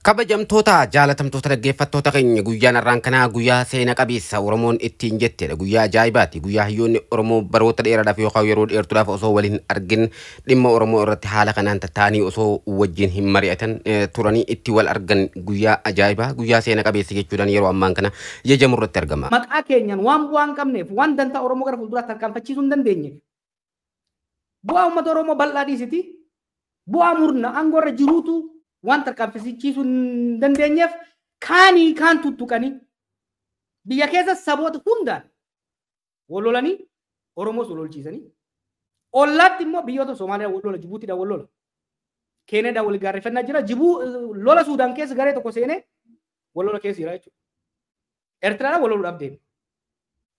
Kabajamtoota jaalatamtoota dhaggeeffattoota keenya guyyaan har'aan kanaa guyyaa seena qabeessa Oromoon ittiin jettedha. Guyyaa ajaa'ibaati. Guyyaa hayyoonni Oromoo baroota dheeraadhaaf yookaan yeroo dheertuudhaaf osoo waliin argin dhimma Oromoo irratti haala kanaan tattaanii osoo wajjin hin mari'atan turanii itti wal argan guyyaa ajaa'ibaa guyyaa seena qabeessa jechuudhaan yeroo ammaan kana jejamu irratti argama. Maqaa keenyan waan qabneef waan dantaa Oromoo gara fuulduraatti tarkaanfachiisuu hin dandeenyeef bu'aa uummata Oromoo bal'aa dhiisiti bu'aa murna aangoo irra jiruutu waan tarkaanfachiisuu hin dandeenyeef kaan tuttuqanii biyya keessa saboota hundaan wal lolanii Oromoos wal lolchiisanii ollaatti immoo biyyoota Somaaliyaa wal lola Jibuutiidhaan wal lola Keeniyaadhaan wal gaarreeffannaa jira lola Suudaan keessa garee tokko seenee wal lola keessa jira jechuudha. Eertiraadhaan wal loluudhaaf deema.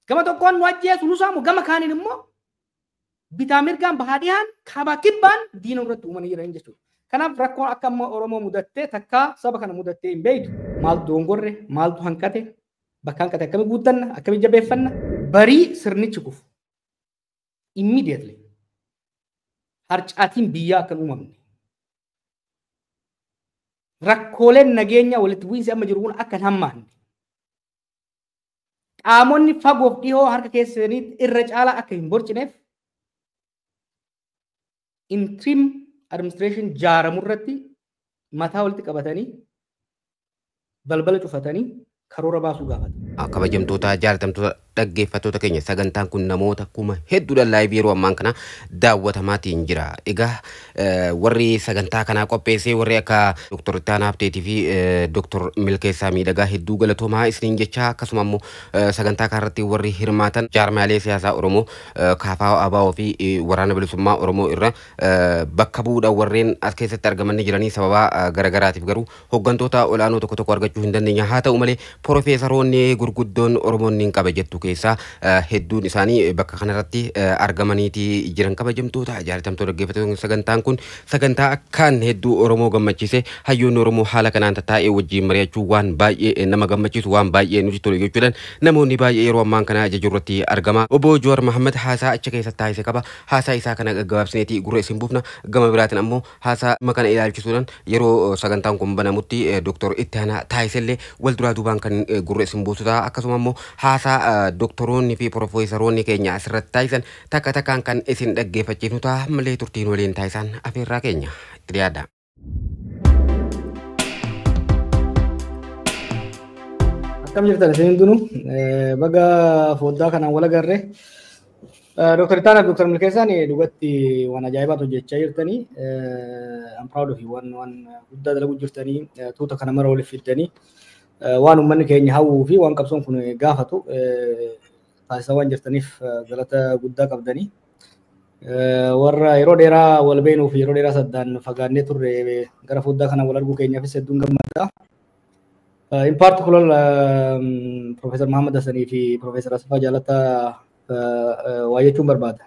Gama tokkoon nu ajjeesu nu saamu gama kaaniin immoo bitaa mirgaan bahaa dhihaan kaabaa kibbaan diina irratti uumanii jiran jechuudha. Kanaaf rakkoon akka amma Oromoo mudattee takkaa saba kana mudattee hin beektu maaltu dongorre maaltu hanqate bakka hanqate akkamii guuttanna akkamii jabeeffanna barii sirnichi kufu immediately harcaatiin biyyaa akka uumamne rakkooleen nageenya walitti bu'iinsi amma jiru kun akka hin hammaanne qaamonni fagoof dhihoo harka keessanii irra caalaa akka hin borcineef interim administration jaaramurratti mataa walitti qabatanii balbala cufatanii karoora baasuu gaafata. Kabajamtoota jaalatamtoota dhaggeeffattoota keenya sagantaan kun namoota kuma hedduudhaan laayivii yeroo ammaan kana daawwatamaatiin jira. Egaa warri sagantaa kanaa qopheessee warri akka Dr. Ittaanaa Abteetii fi Dr. Milkeessaa Miidhagaa hedduu galatoomaa isiniin jecha akkasuma immoo sagantaa kanarratti warri hirmaatan jaarmaalee siyaasaa Oromoo kaafaa ABO fi waraana bilisummaa Oromoo irra bakka bu'uudhaan warreen as keessatti argamanii jiranii sababa garagaraatiif garuu hooggantoota olaanoo tokko tokko argachuu hin dandeenya. Haa ta'u malee Profeesaroonni gurguddoon Oromoon hin qaba jettu keessaa hedduun isaanii bakka kanarratti argamaniiti jiran. Kabajamtoota jaalatamtoota dhaggeeffattoota sagantaan kun sagantaa akkaan hedduu Oromoo gammachiise hayyoonni Oromoo haala kanaan taa'ee wajjin mari'achuu waan baay'ee nama gammachiisu waan baay'ee nuti tolu jechuudhaan namoonni baay'ee yeroo ammaan kana ajaju irratti argama. Obbo Jowaar Mohaammed haasaa achi keessatti taasise qaba. Haasaa isaa kana gaggabaabsineeti gurra isin buufna. Gama biraatiin ammoo haasaa kana ilaalchisuudhaan yeroo sagantaan kun banamutti Dr. Ittaanaa taasisellee wal duraa duubaan kan gurra isin buusuta akkasuma immoo haasaa doktoroonni fi profeesaroonni keenya asirratti taasisan takka takkaan kan isin dhaggeeffachiifnu ta'a malee turtiin waliin taasisan afeerraa keenya itti yaadda. Akkam jirtan isin hundinuu baga foddaa kanaan wal agarre Dr. Ittaanaa fi Dr. Milkeessaan dhugatti waan ajaa'ibaatu hojjechaa jirtanii I'm proud of you waan guddaa dalaguu jirtanii tuuta kana mara waliif fiddanii waan uummanni keenya hawwuu fi waan qabsoon kun gaafatu taasisaa waan jirtaniif galata guddaa qabdanii warra yeroo dheeraa wal beenuu fi yeroo dheeraa saddaan fagaannee turre gara foddaa kana wal arguu keenyaafis hedduun gammadda. In particular Professor Muhammad Hassanii fi Professor Asfaa Jaalataa waa jechuun barbaada.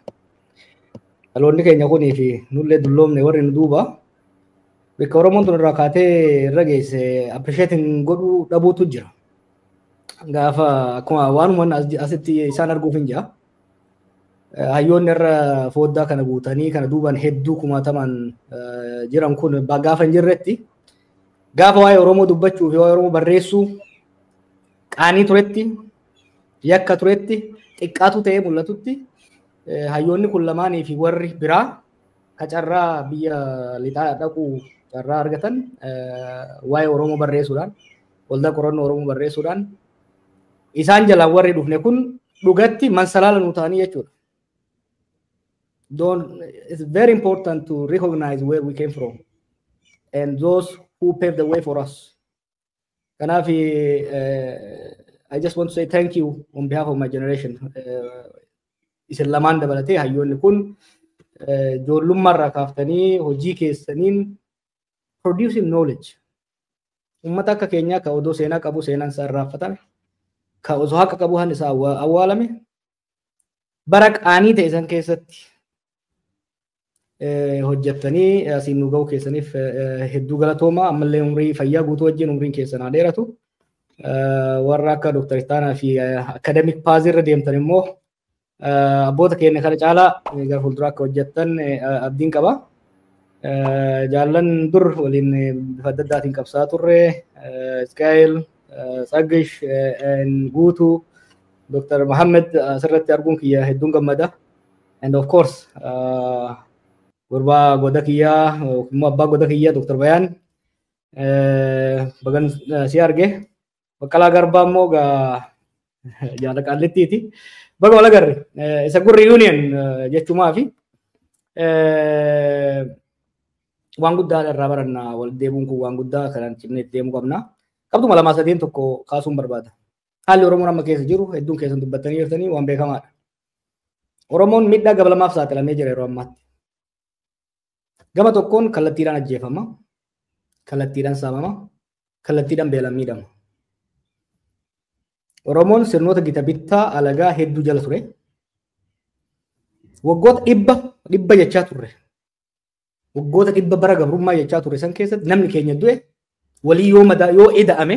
Dhaloonni keenya kunii fi nullee dulloomne warri nu duuba bakka Oromoon tun irraa kaatee irra geesse appreciating godhuu dhabuutu jira. Gaafa akkuma waanuma asitti isaan arguuf hin jira. Hayyoonni irra foddaa kana guutanii kana duubaan hedduu kumaataman jiran kun gaafa hin jirretti gaafa waa'ee Oromoo dubbachuu fi waa'ee Oromoo barreessuu qaanii turetti yakka turetti xiqqaatu ta'ee mul'atutti hayyoonni kun lamaanii fi warri biraa kacarraa biyya lixaa dhaquu carraa argatan waa'ee Oromoo barreessuudhaan waldaa qorannoo Oromoo barreessuudhaan isaan jalaan warri dhufne kun dhugatti mansalaala nu ta'anii jechuudha. It's very important to recognize where we came from and those who paved the way for us. Kanaaf I just want to say thank you on behalf of my generation. Isin lamaan dabalatee hayyoonni kun ijoollummaarraa kaaftanii hojii keessaniin producing knowledge. Uummata akka keenyaa ka odoo seenaa qabu seenaan isaa irraanfatame, ka osoo haqa qabu han isaa awwaalame, bara qaanii ta'e san keessatti hojjettanii asiin nu ga'uu keessaniif hedduu galatooma. Ammallee umrii fayyaa guutuu wajjin umriin keessan haa dheeratu. Warra akka Dr. Ittaanaa fi academic path irra deemtan immoo abboota keenya kana caalaa gara fuulduraa akka hojjettan abdiin qaba. Jaallan dur waliin bifa adda addaatiin qabsaa turre Iskaayil, Saggish, Guutuu, Dr. Mohammed asirratti arguun kiyya hedduun gammada. And of course gurbaa goda kiyyaa immoo abbaa goda kiyyaa Dr. Bayaan bagan si arge. Baqqalaa Garbaa immoo jaala qaallittiiti. Baga wal agarre isa kun reunion jechuumaa fi waan guddaa irraa barannaa wal deebiin kun waan guddaa kanaan cimnee deemuu qabna. Qabxuma lamaa sadeen tokko kaasuun barbaada. Haalli Oromoon amma keessa jiru hedduun keessan dubbattanii jirtanii waan beekamaadha. Oromoon miidhaa gabalamaaf saaxilamee jira yeroo ammaatti. Gama tokkoon kallattiidhaan ajjeefama, kallattiidhaan saamama, kallattiidhaan beelaan miidhama. Oromoon sirnoota gita bittaa alagaa hedduu jala ture. Waggoota dhibba jechaa turre. Waggoota dhibba bara gabrummaa jechaa turre san keessatti namni keenya du'e walii yoo ida'ame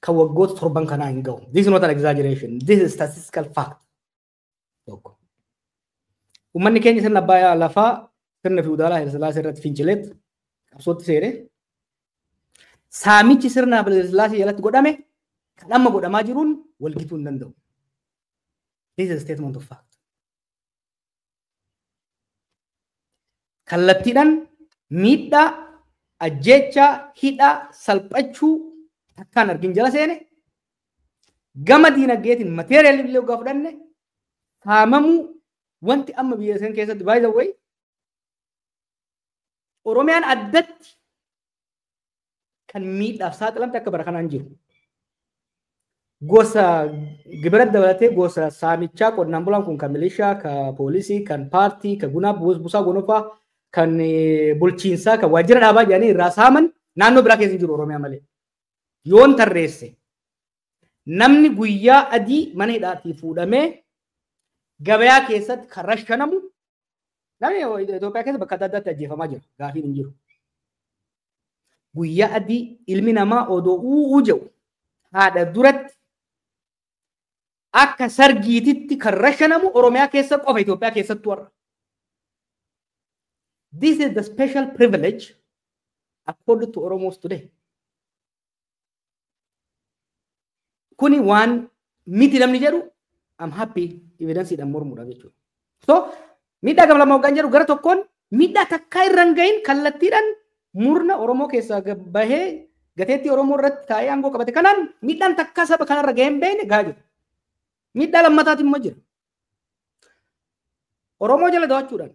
kan waggoota torban kanaa hin ga'u. This is not an exaggeration. This is statistical fact. Uummanni keenya sirna abbaa lafaa sirna fiudaalaa Haayile Sillaasee irratti fincileet qabsootti seene. Saamichi sirna Haayile Sillaasee jalatti godhame kan amma godhamaa jiruun walgituu hin danda'u. This is a statement of fact. Kallattiidhaan miidhaa, ajjeechaa, hidhaa, salphachuu akkaan argin jala seene gama diinagdeetiin mateeriyaalii illee ogaa fudhanne saamamuu wanti amma biyya san keessatti by the way Oromiyaan addatti kan miidhaaf saaxilamte akka bara kanaan jiru. Gosa gibira dabalatee gosa saamichaa qonnaan bulaan kun kan milishaa, kan poolisii, kan paartii, kan gunaa busaa gonofaa, kan bulchiinsaa, kan waajjira dhaabaa jedhanii irraa saaman naannoo biraa keessa jiru Oromiyaa malee. Yoon tarreesse namni guyyaa adii mana hidhaatii fuudhamee gabayaa keessatti kan rashanamu namni Itoophiyaa keessa bakka adda addaatti ajjeefamaa jira. Gaafiin hin jiru. Guyyaa adii ilmi namaa odoo u'uu jedhu haadha duratti akka sargiititti kan rashanamu Oromiyaa keessa qofa Itoophiyaa keessatti warra. This is the special privilege accorded to Oromos today. Kuni waan miti namni jedhu I'm happy evidence idhaan mormuudha jechuudha. So miidhaa gama lama hoggaan jedhu gara tokkoon miidhaa takkaa irra hin gahin kallattiidhaan murna Oromoo keessaa bahee gateetti Oromoo irratti taa'ee aangoo qabate kanaan miidhaan takkaa saba kanarra gahee hin beekne gahaa jiru. Miidhaa lammataatiin immoo jira. Oromoo jala dawachuudhaan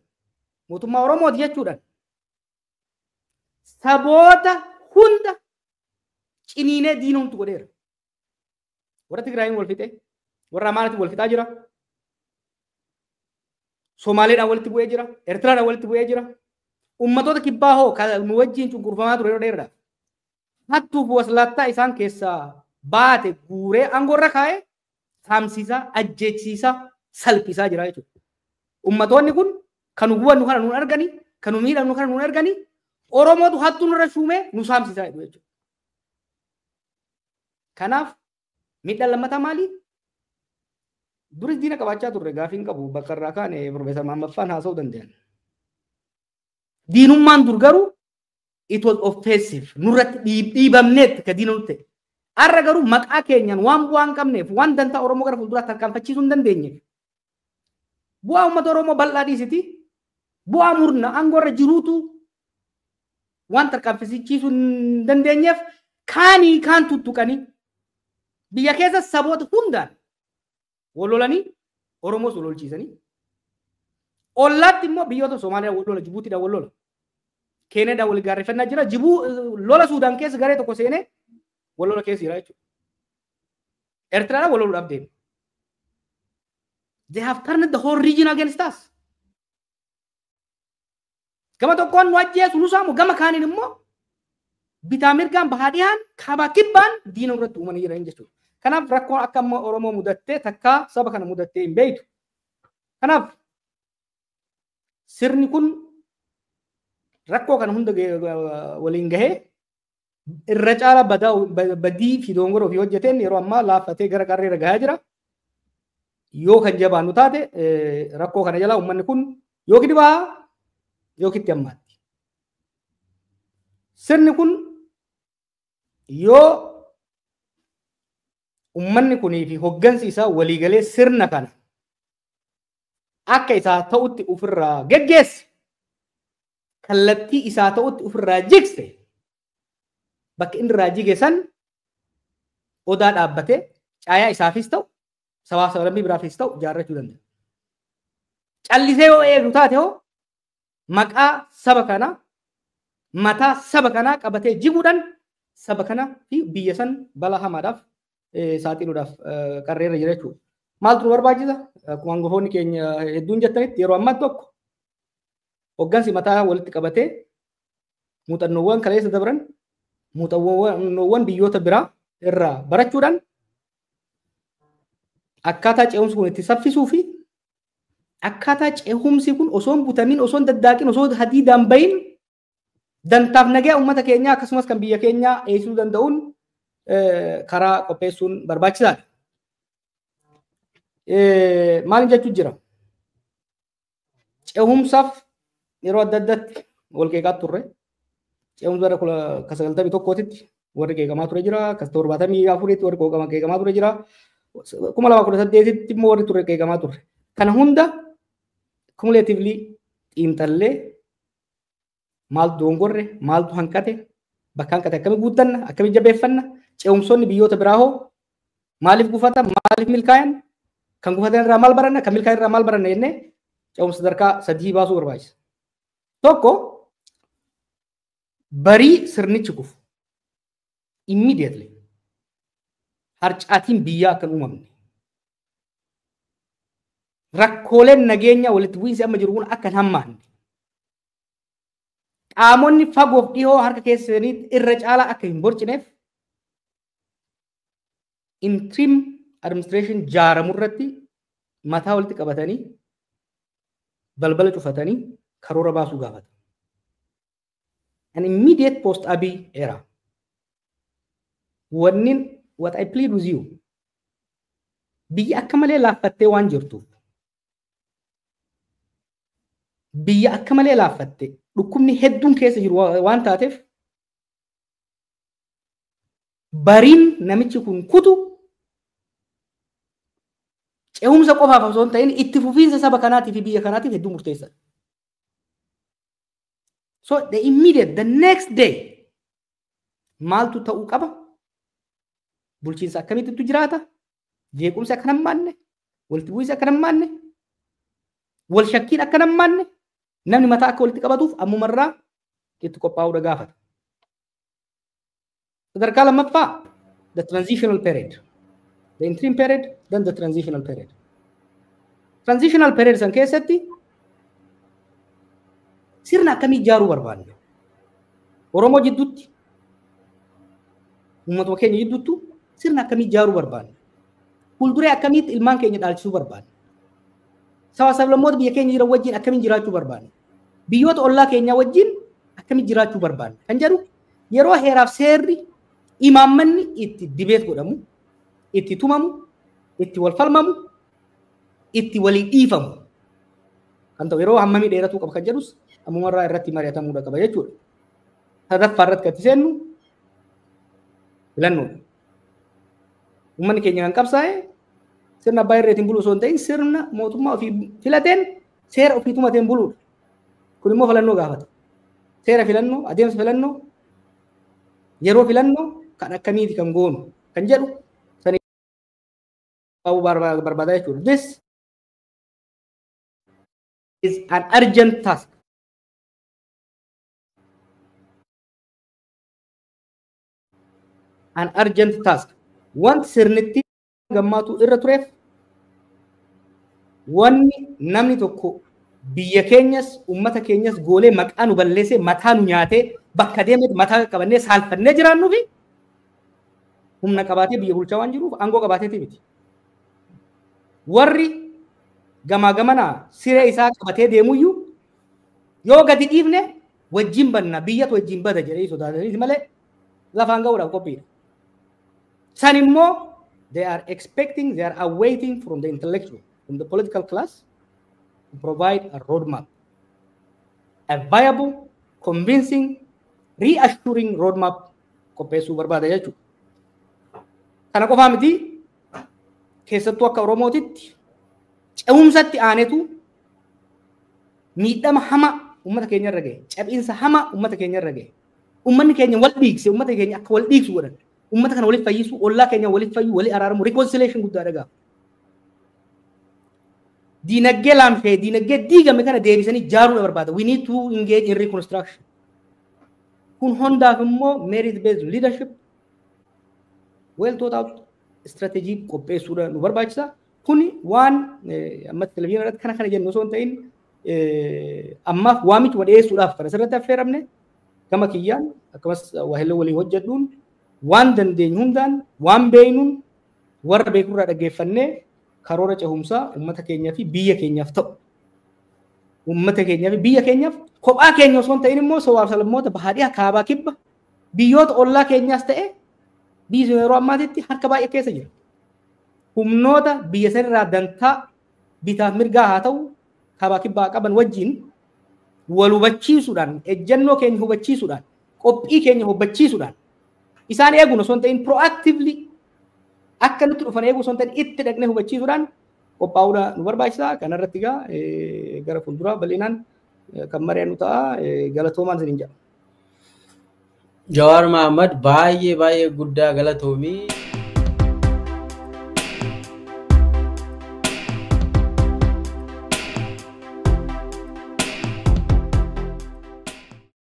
mootummaa Oromooti jechuudhaan saboota hunda ciniinee diinumtu godheera. Warra Tigraayin wal fixee, warra Amaaratiin wal fixaa jira. Somaaleedhaan walitti bu'ee jira, Eertiraadhaan walitti bu'ee jira. Ummatoota kibbaa hoo kan wajjin cunqurfamaa ture yeroo dheeraadhaaf. Hattuuf waslaattaa isaan keessaa baate guuree aangoorra kaa'ee saamsiisaa, ajjeechisiisaa, salphisaa jira jechuudha. Ummatoonni kun kan hubannu kana nuun arganii, kan nu miidhamnu kana nuun arganii, Oromootu hattuu nurra shuumee nu saamsisaa jedhu jechuudha. Kanaaf miidhaan lammataa maali? Duris diina qabaachaa turre gaafiin qabu bakka irraa kaane Profeesar Maammaffaan haasa'uu danda'an. Diinummaan dur garuu it was offensive. Nurratti dhiibamneetti ka diina nutti. Har'a garuu maqaa keenyaan waan bu'aa hin qabneef waan dantaa Oromoo gara fuulduraatti tarkaanfachiisuu hin dandeenyeef. Bu'aa uummata Oromoo bal'aa dhiisiti. Bu'aa murna aangoorra jiruutu waan tarkaanfachiisuu hin dandeenyeef kaanii kaan tuttuqanii biyya keessa saboota hundaan wal lolanii Oromoos wal lolchiisanii. Ollaatti immoo biyyoota Somaaliyaa wal lola, Jibuutiidhaan wal lola. Keeniyaadhaan wal gaarreeffannaa jira. Lola Suudaan keessa garee tokko seenee wal lola keessa jira jechuudha. Eertiraadhaan wal loluudhaaf deemu. They have turned the whole region against us. Gama tokkoon nu ajjeesu nu saamu, gama kaaniin immoo bitaa mirgaan bahaa dhihaan kaabaa kibbaan diina irratti uumanii jiran jechuudha. Kanaaf rakkoon akka amma Oromoo mudattee takkaa saba kana mudattee hin beektu. Kanaaf sirni kun rakkoo kana hunda waliin gahee irra caala badii fi dongoroo fi hojjeteen yeroo ammaa laaffatee gara qarreera gahaa jira. Yoo kan jabaannu taate rakkoo kana jala uummanni kun yoo gidi baa yookitti hammaatti. Sirni kun yoo ummanni kunii fi hoggansi isaa waliigalee sirna kana akka isaa ta'utti ofirraa geggeesse, kallattii isaa ta'utti ofirraa jigse, bakka inni irraa jige san odaa dhaabbatee caayaa isaafis ta'u sabaa sablammii biraafis ta'u ijaarrachuu danda'a. Callisee yoo eegu taate hoo maqaa saba kanaa, mataa saba kanaa qabatee jiguudhaan saba kanaa fi biyya san balaa hamaadhaaf saaxiluudhaaf qarreerra jira jechuudha. Maaltu nu barbaachisa? Akkuma hangafoonni keenya hedduun jettanitti yeroo ammaa tokko hoggansi mataa walitti qabatee muuxannoowwan kaleessa dabran, muuxannoowwan biyyoota biraa irraa barachuudhaan akkaataa ce'umsi kun itti saffisuu fi akkaataa ce'umsi kun osoo hin butamin, osoo hin daddaaqin, osoo hadiidaan bahin dantaaf nagaa uummata keenyaa akkasumas kan biyya keenyaa eegsisuu danda'uun karaa qopheessuun barbaachisaadha. Maaliin jechuun jira? Ce'umsaaf yeroo adda addaatti wal qeeqaa turre. Ce'umsa bara 1991tti warri qeeqamaa ture jira. 1974tti warri qeeqamaa ture jira. 2018tti immoo warri ture qeeqamaa ture. Kana hunda cumulatively xiinxallee maaltu dogongorre, maaltu hanqate, bakka hanqate akkamii guuttanna, akkamii jabeeffanna, ce'umsoonni biyyoota biraa hoo maaliif gufata, maaliif milkaa'an, kan gufatan irraa maal baranna, kan milkaa'an irraa maal baranna jennee ce'umsa sadarkaa sadii baasuu barbaachisa. Tokko barii sirnichi kufu immediately harcaatiin biyyaa akka hin uumamne, rakkooleen nageenya walitti bu'iinsi amma jiru kun akka hin hammaanne, qaamonni fagoof dhihoo harka keessaniitti irra caalaa akka hin borcineef interim administration jaaramu irratti mataa walitti qabatanii balbala cufatanii karoora baasuu gaafata. An immediate post Abiy era. What I plead with you, biyya akka malee laaffattee waan jirtuuf, biyya akka malee laaffattee dhukkubni hedduun keessa jiru waan taateef bariin namichi kun kutu ce'umsa qofaaf osoo hin ta'in itti fufiinsa saba kanaatiif fi biyya kanaatiif hedduu murteessaadha. So the next day maaltu ta'uu qaba? Bulchiinsa akkamitti jiraata? Jeequmsi akka hin hammaanne, walitti bu'iinsi akka hin hammaanne, wal shakkiin akka hin hammaanne, namni mataa akka walitti qabatuuf ammumarraa itti qophaa'uudha gaafata. Sadarkaa lammaffaa, the transitional period. The interim period, then the transitional period. Transitional period san keessatti sirna akkamii ijaaruu barbaanna? Oromoo jidduutti, uummatuma keenya jidduutti sirna akkamii ijaaruu barbaanna? Fuulduree akkamiitti ilmaan keenya dhaalchisuu barbaanna? Saba sablammoota biyya keenya jiran wajjin akkamiin jiraachuu barbaanna? Biyyoota ollaa keenyaa wajjin akkamiin jiraachuu barbaanna? Kan jedhu yeroo heeraaf seerri imaammanni itti dibeet godhamu, itti tumamu, itti wal falmamu, itti walii dhiifamu kan ta'u yeroo hammamii dheeratuu qaba kan jedhus ammumarraa irratti mari'atamuudha qaba jechuudha. Sadaffaa irratti kan itti seennu filannoodha. Uummanni keenya kan qabsaa'e sirna abbaa irreetiin buluu osoo hin ta'in sirna mootummaa ofii filateen seera ofii tumateen buluudha. Kun immoo filannoo gaafata. Seera filannoo, adeemsa filannoo, yeroo filannoo kan akkamiiti kan goonu kan jedhu sanii barbaadaa jechuudha. This is an urgent task. An urgent task. Wanti sirnitti gammaatu irra tureef wanni namni tokko biyya keenyas uummata keenyas goolee maqaa nu balleessee mataa nu nyaatee bakka deemee mataa qabannee saalfannee jiraannuu fi humna qabaatee biyya bulchaa waan jiruuf aangoo qabaateeti miti. Warri gamaa gamanaa siree isaa qabatee deemuyyuu yoo gadi dhiifne wajjin banna biyyatu wajjin bada jedhee sodaataniiti malee lafaan ga'uudhaaf qophiidha. San immoo they are expecting, they are awaiting from the intellectual, from the political class to provide a roadmap. a viable, convincing, reassuring roadmap qopheessuu barbaada jechuudha. Kana qofaa miti keessattuu akka Oromootitti ce'umsatti aanetu miidhama hama uummata keenya irra gahe, cabinsa hama uummata keenya irra gahe. Uummanni keenya wal dhiigse, uummata keenya akka wal dhiigsu godhan. Uummata kana walitti fayyisu, ollaa keenya walitti fayyu, walii araaramu, reconciliation guddaadha gaafa. Diinagdee laamshee, diinagdee diigame kana deebisanii ijaaruu barbaada. We need to engage in reconstruction. Kun hundaaf immoo merit based leadership, well thought out strategy qopheessuudha nu barbaachisa. Kuni waan amma televizyinii irratti kana jennu osoo hin ta'in ammaaf waamicha dhiyeessuudhaaf kan asirratti affeeramne gama kiyyaan akkasumas waahillee walii hojjedhuun waan dandeenyu hundaan waan beeynuun warra beekurraa dhaggeeffannee karoora cehumsaa uummata keenyaa fi biyya keenyaaf ta'u. Uummata keenyaa fi biyya keenyaaf kophaa keenya osoo hin ta'in immoo sabaaf sablammoota bahaadhiyaa kaabaa kibba biyyoota ollaa keenyaas ta'e biyya yeroo ammaatitti harka baay'ee keessa jira. Humnoota biyya sanirraa dantaa bitaaf mirgaa haa ta'u kaabaa kibbaa qaban wajjin wal hubachiisuudhaan ejjennoo keenya hubachiisuudhaan qophii keenya hubachiisuudhaan isaan eeguun osoo hin ta'in proactively akka nutti dhufan eeguu osoo hin ta'in itti dhaqnee hubachiisuudhaan qophaa'uudha nu barbaachisa. Kanarratti egaa gara fuulduraa bal'inaan kan mari'annu ta'a. Galatoomaan isiniin jedha. Jawar Mohammed baay'ee guddaa galatoomii.